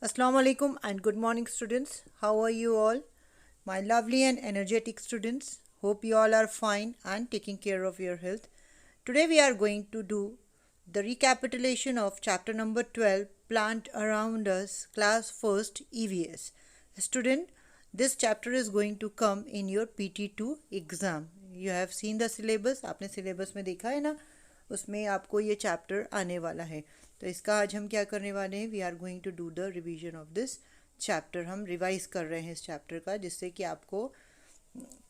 Assalamu alaikum and good morning, students. How are you all? My lovely and energetic students. Hope you all are fine and taking care of your health. Today we are going to do the recapitulation of chapter number 12, Plant Around Us, class 1st EVS. Student, this chapter is going to come in your PT2 exam. You have seen the syllabus. आपने syllabus में देखा है ना, उसमें आपको ये chapter आने वाला है. तो इसका आज हम क्या करने वाले हैं, we are going to do the revision of this chapter. हम रिवाइज कर रहे हैं इस चैप्टर का, जिससे कि आपको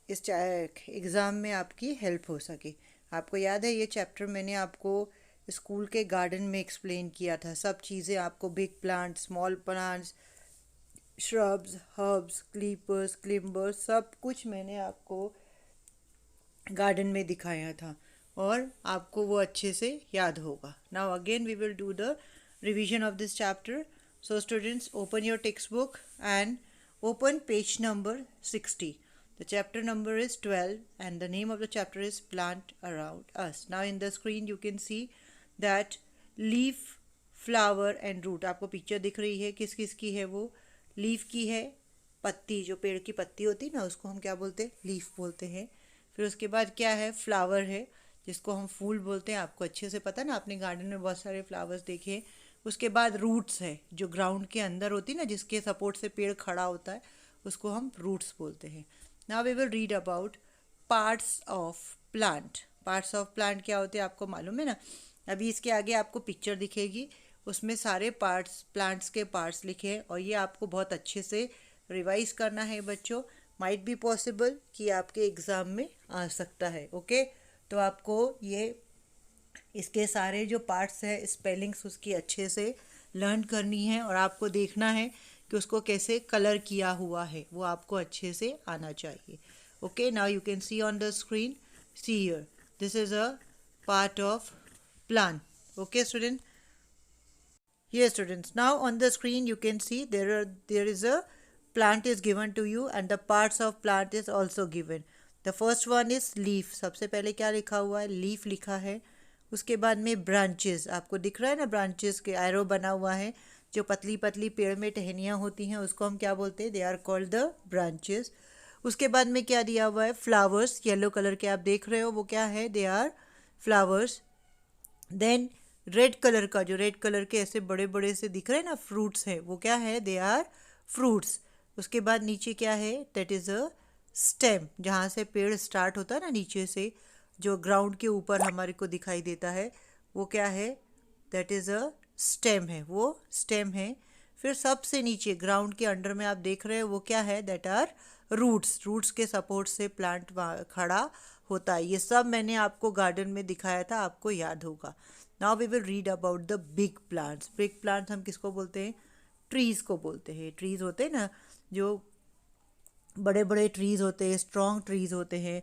इस एग्ज़ाम में आपकी हेल्प हो सके. आपको याद है ये चैप्टर मैंने आपको स्कूल के गार्डन में एक्सप्लेन किया था. सब चीज़ें आपको, big plant, small plants, shrubs, herbs, creepers, climbers, सब कुछ मैंने आपको गार्डन में दिखाया था और आपको वो अच्छे से याद होगा. Now again we will do the revision of this chapter. So students, open your textbook and open page number 60. The chapter number is 12 and the name of the chapter is Plant Around Us. Now in the screen you can see that leaf, flower and root. आपको picture दिख रही है, किस किस की है वो. Leaf की है, पत्ती, जो पेड़ की पत्ती होती है ना, उसको हम क्या बोलते हैं, लीफ बोलते हैं. फिर उसके बाद क्या है, फ्लावर है, जिसको हम फूल बोलते हैं. आपको अच्छे से पता ना, आपने गार्डन में बहुत सारे फ्लावर्स देखे. उसके बाद रूट्स है, जो ग्राउंड के अंदर होती ना, जिसके सपोर्ट से पेड़ खड़ा होता है, उसको हम रूट्स बोलते हैं. Now we will read about parts of plant. Parts of plant क्या होते हैं आपको मालूम है ना. अभी इसके आगे आपको पिक्चर दिखेगी, उसमें सारे पार्ट्स, प्लांट्स के पार्ट्स लिखे हैं और ये आपको बहुत अच्छे से रिवाइज करना है बच्चों. माइट बी पॉसिबल कि आपके एग्ज़ाम में आ सकता है. ओके तो आपको ये इसके सारे जो पार्ट्स है, स्पेलिंग्स उसकी अच्छे से लर्न करनी है और आपको देखना है कि उसको कैसे कलर किया हुआ है, वो आपको अच्छे से आना चाहिए. Okay now you can C on the screen, see here, this is a part of plant. Okay student, yes students, now on the screen you can see there is a plant is given to you and the parts of plant is also given. The first one is leaf. सबसे पहले क्या लिखा हुआ है, leaf लिखा है. उसके बाद में ब्रांचेस, आपको दिख रहा है ना, ब्रांचेस के एरो बना हुआ है. जो पतली पतली पेड़ में टहनियाँ होती हैं उसको हम क्या बोलते हैं, they are called the branches. उसके बाद में क्या दिया हुआ है, फ्लावर्स, येलो कलर के आप देख रहे हो, वो क्या है, they are flowers. Then red colour का, जो रेड कलर के ऐसे बड़े बड़े से दिख रहे हैं ना, फ्रूट्स हैं, वो क्या है, दे आर फ्रूट्स. उसके बाद नीचे क्या है, दैट इज़ अ स्टेम, जहाँ से पेड़ स्टार्ट होता है ना, नीचे से जो ग्राउंड के ऊपर हमारे को दिखाई देता है, वो क्या है, दैट इज़ अ स्टेम है, वो स्टेम है. फिर सबसे नीचे ग्राउंड के अंडर में आप देख रहे हो, वो क्या है, दैट आर रूट्स. रूट्स के सपोर्ट से प्लांट खड़ा होता है. ये सब मैंने आपको गार्डन में दिखाया था, आपको याद होगा. Now we will read about the big plants. Big plants हम किसको बोलते हैं, ट्रीज़ को बोलते हैं. ट्रीज़ होते हैं ना, जो बड़े बड़े ट्रीज़ होते हैं, स्ट्रॉन्ग ट्रीज़ होते हैं.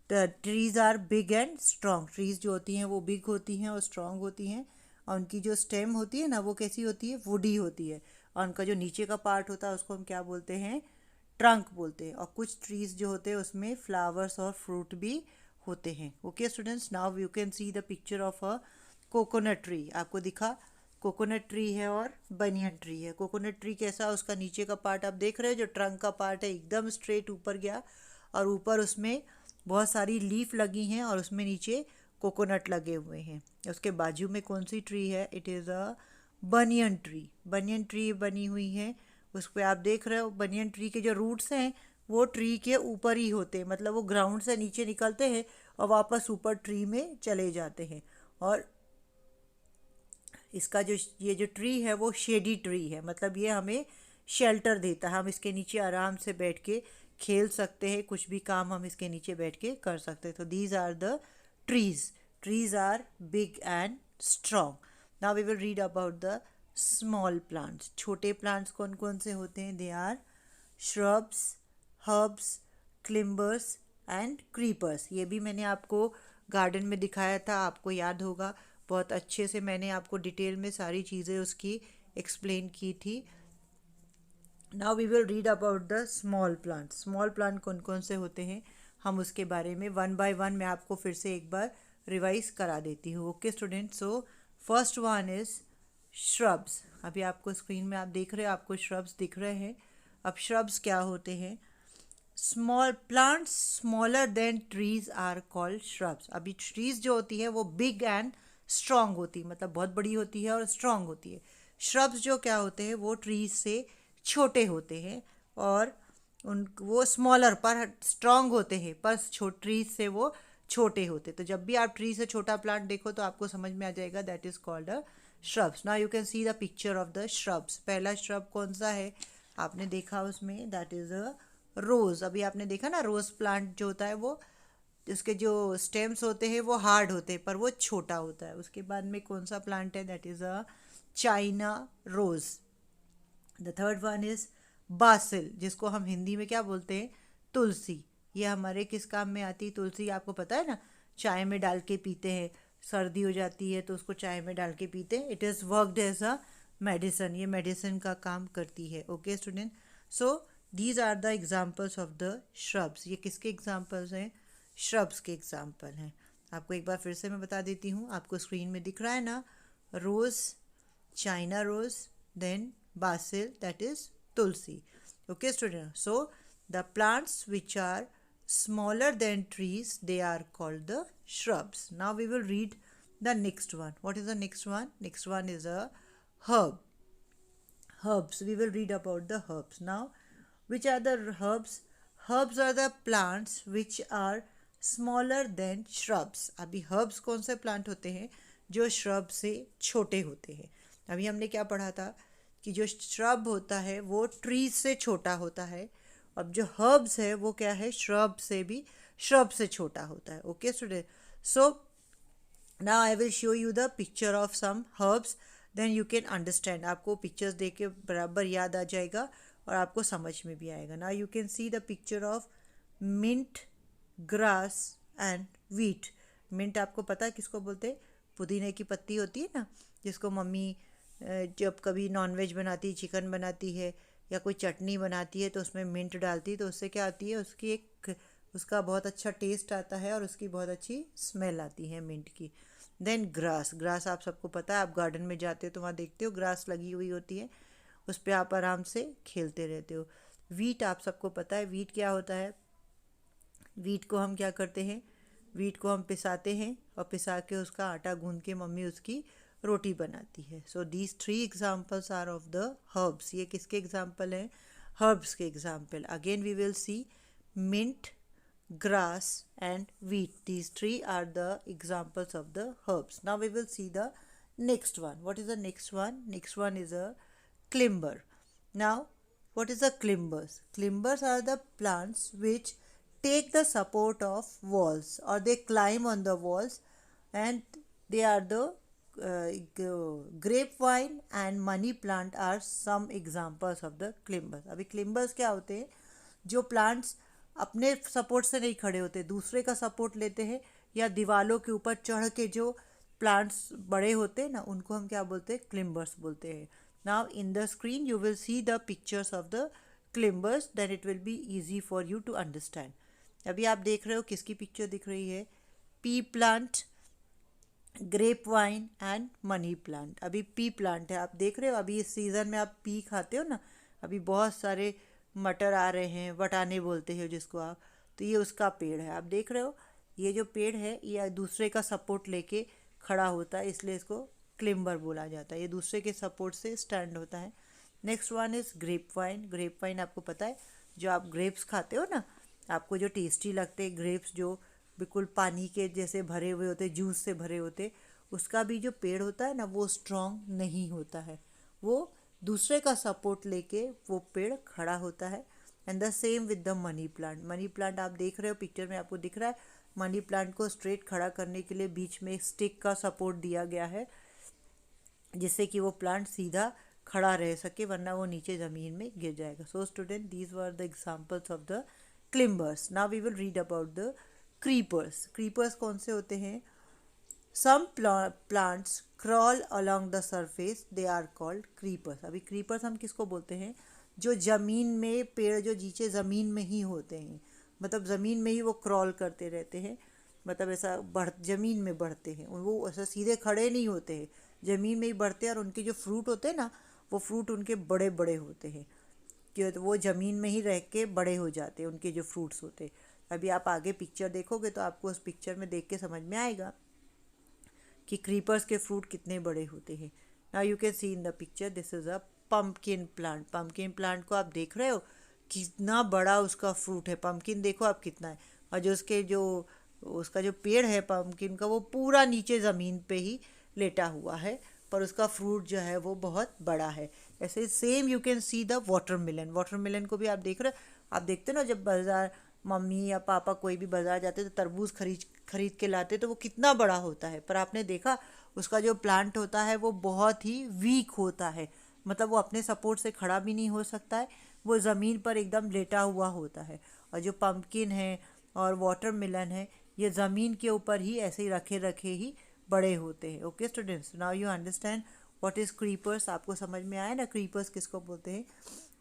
Trees are big and strong. Trees जो होती हैं वो बिग होती हैं और स्ट्रॉन्ग होती हैं. और उनकी जो स्टेम होती है ना, वो कैसी होती है, वुडी होती है. और उनका जो नीचे का पार्ट होता है उसको हम क्या बोलते हैं, ट्रंक बोलते हैं. और कुछ ट्रीज़ जो होते हैं उसमें फ्लावर्स और फ्रूट भी होते हैं. Okay students, now you can see the picture of a coconut tree. आपको दिखा, कोकोनट ट्री है और बनियन ट्री है. कोकोनट ट्री कैसा, उसका नीचे का पार्ट आप देख रहे हो, जो ट्रंक का पार्ट है एकदम स्ट्रेट ऊपर गया और ऊपर उसमें बहुत सारी लीफ लगी हैं और उसमें नीचे कोकोनट लगे हुए हैं. उसके बाजू में कौन सी ट्री है, it is a banyan tree. Banyan tree बनी हुई है. उस पर आप देख रहे हो, बनियन ट्री के जो रूट्स हैं वो ट्री के ऊपर ही होते हैं, मतलब वो ग्राउंड से नीचे निकलते हैं और वापस ऊपर ट्री में चले जाते हैं. और इसका जो ये जो ट्री है वो शेडी ट्री है, मतलब ये हमें शेल्टर देता है. हम इसके नीचे आराम से बैठ के खेल सकते हैं, कुछ भी काम हम इसके नीचे बैठ के कर सकते हैं. तो these are the trees. Trees are big and strong. Now we will read about the small plants. छोटे प्लांट्स कौन कौन से होते हैं, they are shrubs, herbs, climbers and creepers. ये भी मैंने आपको गार्डन में दिखाया था, आपको याद होगा. बहुत अच्छे से मैंने आपको डिटेल में सारी चीज़ें उसकी एक्सप्लेन की थी. Now we will read about the small plant. Small plant कौन कौन से होते हैं, हम उसके बारे में वन बाय वन मैं आपको फिर से एक बार रिवाइज करा देती हूँ. Okay student, so first one is shrubs. अभी आपको स्क्रीन में आप देख रहे हो, आपको श्रब्स दिख रहे हैं। अब श्रब्स क्या होते हैं? Small plants smaller than trees are called shrubs. अभी ट्रीज जो होती है वो बिग एंड स्ट्रांग होती है, मतलब बहुत बड़ी होती है और स्ट्रांग होती है। श्रब्स जो क्या होते हैं वो ट्रीज से छोटे होते हैं और उन वो स्मॉलर पर स्ट्रांग होते हैं, पर ट्रीज से वो छोटे होते। तो जब भी आप ट्री से छोटा प्लांट देखो तो आपको समझ में आ जाएगा that is called a shrubs. Now you can see the picture of the shrubs. पहला श्रब कौन सा है आपने देखा उसमें? दैट इज अ रोज। अभी आपने देखा ना, रोज प्लांट जो होता है वो इसके जो स्टेम्स होते हैं वो हार्ड होते हैं पर वो छोटा होता है। उसके बाद में कौन सा प्लांट है? That is a China rose. The third one is basil, जिसको हम हिंदी में क्या बोलते हैं? तुलसी। ये हमारे किस काम में आती है तुलसी? आपको पता है ना, चाय में डाल के पीते हैं, सर्दी हो जाती है तो उसको चाय में डाल के पीते हैं। It is worked as a medicine, ये मेडिसिन का काम करती है। Okay student, so these are the examples of the shrubs. ये किसके एग्जाम्पल्स हैं? श्रब्स के एग्जाम्पल हैं। आपको एक बार फिर से मैं बता देती हूँ, आपको स्क्रीन में दिख रहा है ना, rose, China rose, then basil, that is tulsi. Okay student, so the plants which are smaller than trees, they are called the shrubs. Now we will read the next one. What is the next one? Next one is a herb. Herbs, we will read about the herbs. Now which are the herbs? Herbs are the plants which are smaller than shrubs. अभी herbs कौन से plant होते हैं जो shrub से छोटे होते हैं? अभी हमने क्या पढ़ा था कि जो shrub होता है वो trees से छोटा होता है। अब जो herbs है वो क्या है? shrub से भी shrub से छोटा होता है। Okay student, so now I will show you the picture of some herbs, then you can understand. आपको pictures देख के बराबर याद आ जाएगा और आपको समझ में भी आएगा। Now you can see the picture of mint, grass and wheat. mint आपको पता है किसको बोलते हैं? पुदीने की पत्ती होती है ना, जिसको मम्मी जब कभी नॉनवेज बनाती है, चिकन बनाती है या कोई चटनी बनाती है तो उसमें मिंट डालती है, तो उससे क्या आती है? उसकी एक उसका बहुत अच्छा टेस्ट आता है और उसकी बहुत अच्छी स्मेल आती है मिंट की। Then grass. ग्रास आप सबको पता है, आप गार्डन में जाते हो तो वहाँ देखते हो ग्रास लगी हुई होती है, उस पर आप आराम से खेलते रहते हो। वीट आप सबको पता है, वीट क्या होता है? वीट को हम क्या करते हैं? वीट को हम पिसाते हैं और पिसा के उसका आटा गूंद के मम्मी उसकी रोटी बनाती है। So these three examples are of the herbs. ये किसके एग्जाम्पल हैं? हर्ब्स के example. Again we will see mint, grass and wheat. These three are the examples of the herbs. Now we will see the next one. What is the next one? Next one is a climber. Now what is the climbers? Climbers are the plants which take the support of walls or they climb on the walls, and they are the grapevine and money plant are some examples of the climbers. अभी climbers क्या होते हैं? जो plants अपने support से नहीं खड़े होते, दूसरे का सपोर्ट लेते हैं या दीवालों के ऊपर चढ़ के जो प्लांट्स बड़े होते हैं ना, उनको हम क्या बोलते हैं? क्लिम्बर्स बोलते हैं। Now in the screen you will see the pictures of the climbers, then it will be easy for you to understand. अभी आप देख रहे हो किसकी पिक्चर दिख रही है? Pea plant, grape vine and money plant. अभी पी प्लांट है, आप देख रहे हो, अभी इस सीज़न में आप पी खाते हो ना, अभी बहुत सारे मटर आ रहे हैं, वटाने बोलते हो जिसको आप, तो ये उसका पेड़ है। आप देख रहे हो ये जो पेड़ है ये दूसरे का सपोर्ट लेके खड़ा होता है, इसलिए इसको क्लिम्बर बोला जाता है। ये दूसरे के सपोर्ट से स्टैंड होता है। Next one is grape vine. Grape vine आपको पता है, जो आप ग्रेप्स खाते हो ना, आपको जो टेस्टी लगते हैं ग्रेप्स, जो बिल्कुल पानी के जैसे भरे हुए होते, जूस से भरे होते, उसका भी जो पेड़ होता है ना वो स्ट्रॉन्ग नहीं होता है, वो दूसरे का सपोर्ट लेके वो पेड़ खड़ा होता है। And the same with the money plant. Money plant आप देख रहे हो पिक्चर में, आपको दिख रहा है मनी प्लांट को स्ट्रेट खड़ा करने के लिए बीच में एक स्टिक का सपोर्ट दिया गया है, जिससे कि वो प्लांट सीधा खड़ा रह सके, वरना वो नीचे ज़मीन में गिर जाएगा। So student, these were the examples of the climbers. Now we will read about the creepers. Creepers कौन से होते हैं? Some plants crawl along the surface, they are called creepers. अभी creepers हम किसको बोलते हैं? जो ज़मीन में पेड़ जो नीचे ज़मीन में ही होते हैं, मतलब ज़मीन में ही वो क्रॉल करते रहते हैं, मतलब ऐसा ज़मीन में बढ़ते हैं, वो ऐसा सीधे खड़े नहीं होते हैं, ज़मीन में ही बढ़ते हैं और उनके जो फ्रूट होते हैं ना, वो फ्रूट उनके बड़े बड़े होते हैं, कि वो ज़मीन में ही रह के बड़े हो जाते हैं उनके जो फ्रूट्स होते हैं। अभी आप आगे पिक्चर देखोगे तो आपको उस पिक्चर में देख के समझ में आएगा कि क्रीपर्स के फ्रूट कितने बड़े होते हैं। Now you can C in the picture, this is a pumpkin plant. Pumpkin plant को आप देख रहे हो कितना बड़ा उसका फ्रूट है। पम्पकिन देखो आप कितना है, और जो उसका जो पेड़ है पम्पकिन का, वो पूरा नीचे ज़मीन पे ही लेटा हुआ है, पर उसका फ्रूट जो है वो बहुत बड़ा है। ऐसे same you can see the watermelon. Watermelon को भी आप देख रहे हो, आप देखते हो ना जब बाजार मम्मी या पापा कोई भी बाजार जाते तो तरबूज खरीद खरीद के लाते तो वो कितना बड़ा होता है, पर आपने देखा उसका जो प्लांट होता है वो बहुत ही वीक होता है, मतलब वो अपने सपोर्ट से खड़ा भी नहीं हो सकता है, वो ज़मीन पर एकदम लेटा हुआ होता है। और जो पम्पकिन है और वाटरमेलन है, ये ज़मीन के ऊपर ही ऐसे ही रखे रखे ही बड़े होते हैं। Okay students, now you understand what is creepers. आपको समझ में आया ना क्रीपर्स किसको बोलते हैं।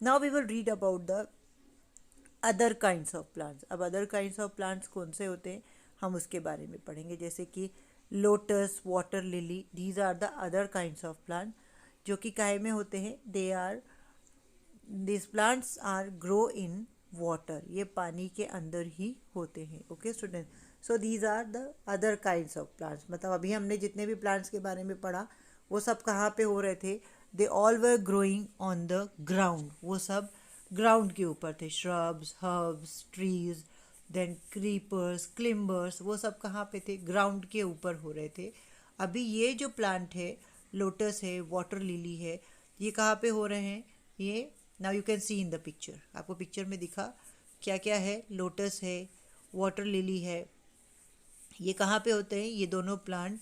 Now we will read about the other kinds of plants. अब अदर काइंड्स ऑफ प्लांट्स कौन से होते हैं हम उसके बारे में पढ़ेंगे, जैसे कि lotus, water lily, these are the other kinds of plant, जो कि काहे में होते हैं। This plants are grow in water, ये पानी के अंदर ही होते हैं। Okay student, so these are the other kinds of plants. मतलब अभी हमने जितने भी प्लांट्स के बारे में पढ़ा वो सब कहाँ पे हो रहे थे, they all were growing on the ground, वो सब ग्राउंड के ऊपर थे। Shrubs, herbs, trees, then creepers, climbers, वो सब कहाँ पे थे, ग्राउंड के ऊपर हो रहे थे। अभी ये जो प्लांट है, लोटस है, वाटर लिली है, ये कहाँ पे हो रहे हैं, ये now you can C in the picture. आपको पिक्चर में दिखा क्या क्या है, लोटस है, वाटर लिली है, ये कहाँ पे होते हैं, ये दोनों प्लांट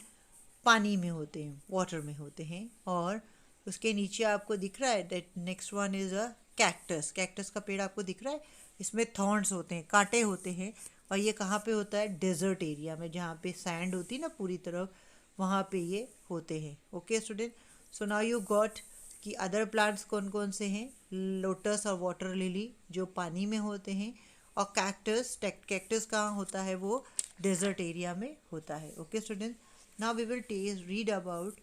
पानी में होते हैं, वाटर में होते हैं। और उसके नीचे आपको दिख रहा है that next one is a cactus. Cactus का पेड़ आपको दिख रहा है, इसमें थॉर्न्स होते हैं, कांटे होते हैं, और ये कहाँ पे होता है, डेजर्ट एरिया में, जहाँ पे सैंड होती है ना पूरी तरफ, वहाँ पे ये होते हैं। Okay student, so now you got कि अदर प्लांट्स कौन कौन से हैं, लोटस और वाटर लिली जो पानी में होते हैं, और कैक्टस, कैक्टस कहाँ होता है, वो डेजर्ट एरिया में होता है। Okay student, now we will read about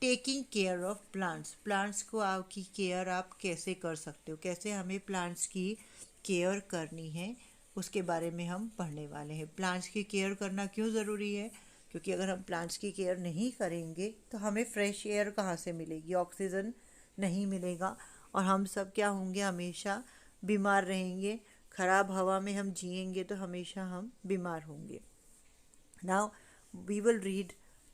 taking care of plants. Plants को आपकी केयर आप कैसे कर सकते हो, कैसे हमें प्लांट्स की केयर करनी है, उसके बारे में हम पढ़ने वाले हैं। प्लांट्स की केयर करना क्यों ज़रूरी है, क्योंकि अगर हम प्लांट्स की केयर नहीं करेंगे तो हमें फ्रेश एयर कहाँ से मिलेगी, ऑक्सीजन नहीं मिलेगा, और हम सब क्या होंगे, हमेशा बीमार रहेंगे। ख़राब हवा में हम जिएंगे तो हमेशा हम बीमार होंगे। Now we will read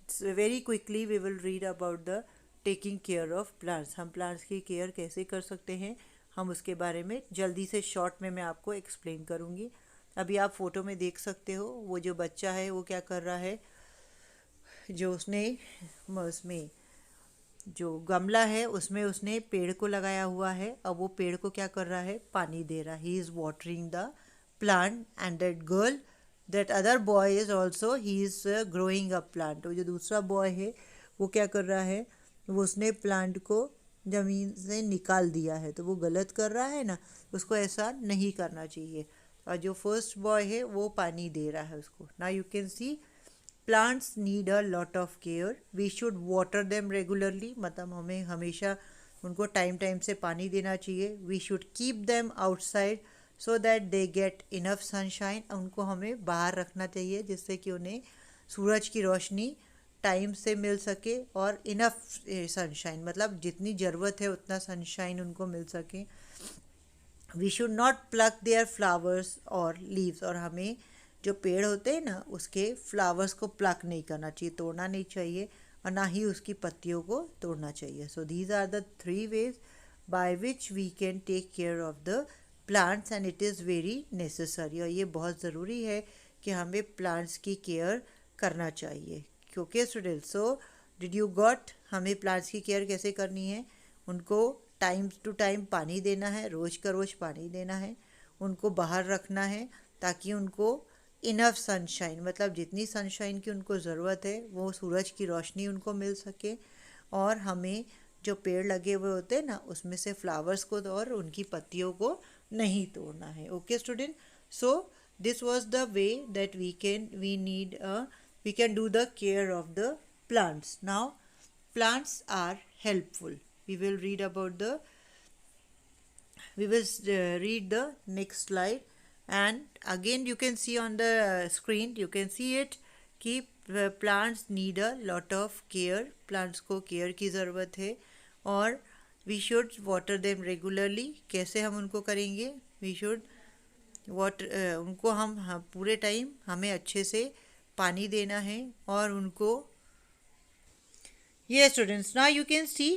very quickly, we will read about the taking care of plants. हम प्लांट्स की केयर कैसे कर सकते हैं, हम उसके बारे में जल्दी से शॉर्ट में मैं आपको एक्सप्लेन करूँगी। अभी आप फोटो में देख सकते हो वो जो बच्चा है वो क्या कर रहा है, जो उसमें जो गमला है उसमें उसने पेड़ को लगाया हुआ है, और वो पेड़ को क्या कर रहा है, पानी दे रहा है। He is watering the plant, and that girl, that other boy is also he is growing a plant. वो जो दूसरा बॉय है वो क्या कर रहा है, वो उसने प्लांट को ज़मीन से निकाल दिया है, तो वो गलत कर रहा है ना, उसको ऐसा नहीं करना चाहिए। और जो फर्स्ट बॉय है वो पानी दे रहा है उसको। Now you can see plants need a lot of care, we should water them regularly, मतलब हमें हमेशा उनको टाइम टाइम से पानी देना चाहिए। We should keep them outside so that they get enough sunshine, उनको हमें बाहर रखना चाहिए जिससे कि उन्हें सूरज की रोशनी टाइम से मिल सके, और इनफ सनशाइन मतलब जितनी ज़रूरत है उतना सनशाइन उनको मिल सके। We should not pluck their flowers और लीव्स, और हमें जो पेड़ होते हैं ना उसके फ्लावर्स को प्लक नहीं करना चाहिए, तोड़ना नहीं चाहिए, और ना ही उसकी पत्तियों को तोड़ना चाहिए। So these are the 3 ways by which we can take care of the plants, and it is very necessary, और ये बहुत ज़रूरी है कि हमें प्लांट्स की केयर करना चाहिए। क्योंकि students, so did you got, हमें प्लांट्स की केयर कैसे करनी है, उनको टाइम टू टाइम पानी देना है, रोज़ का रोज़ पानी देना है, उनको बाहर रखना है ताकि उनको इनफ सनशाइन, मतलब जितनी सनशाइन की उनको ज़रूरत है वो सूरज की रोशनी उनको मिल सके, और हमें जो पेड़ लगे हुए होते हैं ना उसमें से फ्लावर्स को और उनकी पत्तियों को नहीं तोड़ना है। Okay student, so this was the way that we can do the care of the plants. Now plants are helpful. We will read about the read the next slide, and again you can see on the screen, you can see it कि plants need a lot of care. plants को care की ज़रूरत है और we should water them regularly. कैसे हम उनको करेंगे? We should उनको हम पूरे टाइम हमें अच्छे से पानी देना है और उनको ये स्टूडेंट्स ना you can see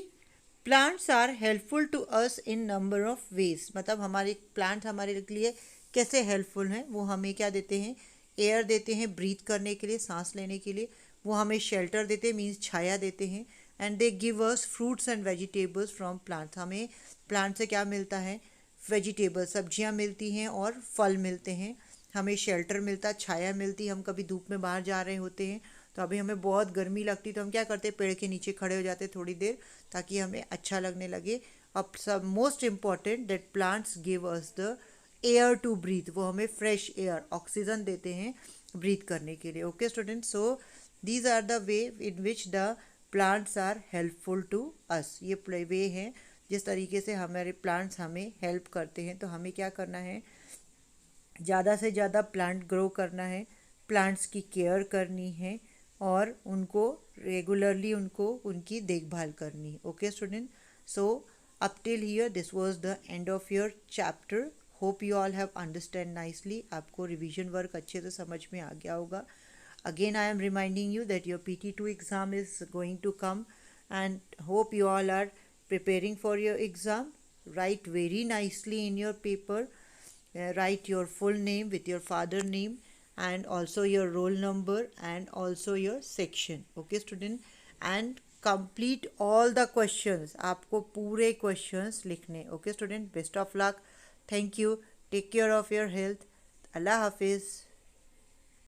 plants are helpful to us in number of ways. मतलब हमारे प्लांट्स हमारे लिए कैसे हेल्पफुल हैं. वो हमें क्या देते हैं? एयर देते हैं ब्रीथ करने के लिए, सांस लेने के लिए. वो हमें शेल्टर देते हैं, मीन्स छाया देते हैं. And they give us fruits and vegetables from plants. हमें प्लांट से क्या मिलता है? वेजिटेबल, सब्जियां मिलती हैं और फल मिलते हैं. हमें शेल्टर मिलता, छाया मिलती. हम कभी धूप में बाहर जा रहे होते हैं तो अभी हमें बहुत गर्मी लगती तो हम क्या करते हैं? पेड़ के नीचे खड़े हो जाते थोड़ी देर ताकि हमें अच्छा लगने लगे. अब सब most important that plants give us the air to breathe. वो हमें फ्रेश एयर, ऑक्सीजन देते हैं ब्रीथ करने के लिए. Okay students, so these are the ways in which the plants are helpful to us. ये वे हैं जिस तरीके से हमारे प्लांट्स हमें हेल्प करते हैं. तो हमें क्या करना है? ज़्यादा से ज़्यादा प्लांट ग्रो करना है, प्लांट्स की केयर करनी है और उनको रेगुलरली उनकी देखभाल करनी है. Okay student, so up till here this was the end of your chapter. Hope you all have understand nicely. आपको रिवीजन वर्क अच्छे से समझ में आ गया होगा. Again I am reminding you that your PT2 exam is going to come and hope you all are preparing for your exam. Write very nicely in your paper. Write your full name with your father name and also your roll number and also your section. Okay student, and complete all the questions. आपको पूरे questions लिखने. Okay student, best of luck. Thank you. Take care of your health. Allah Hafiz.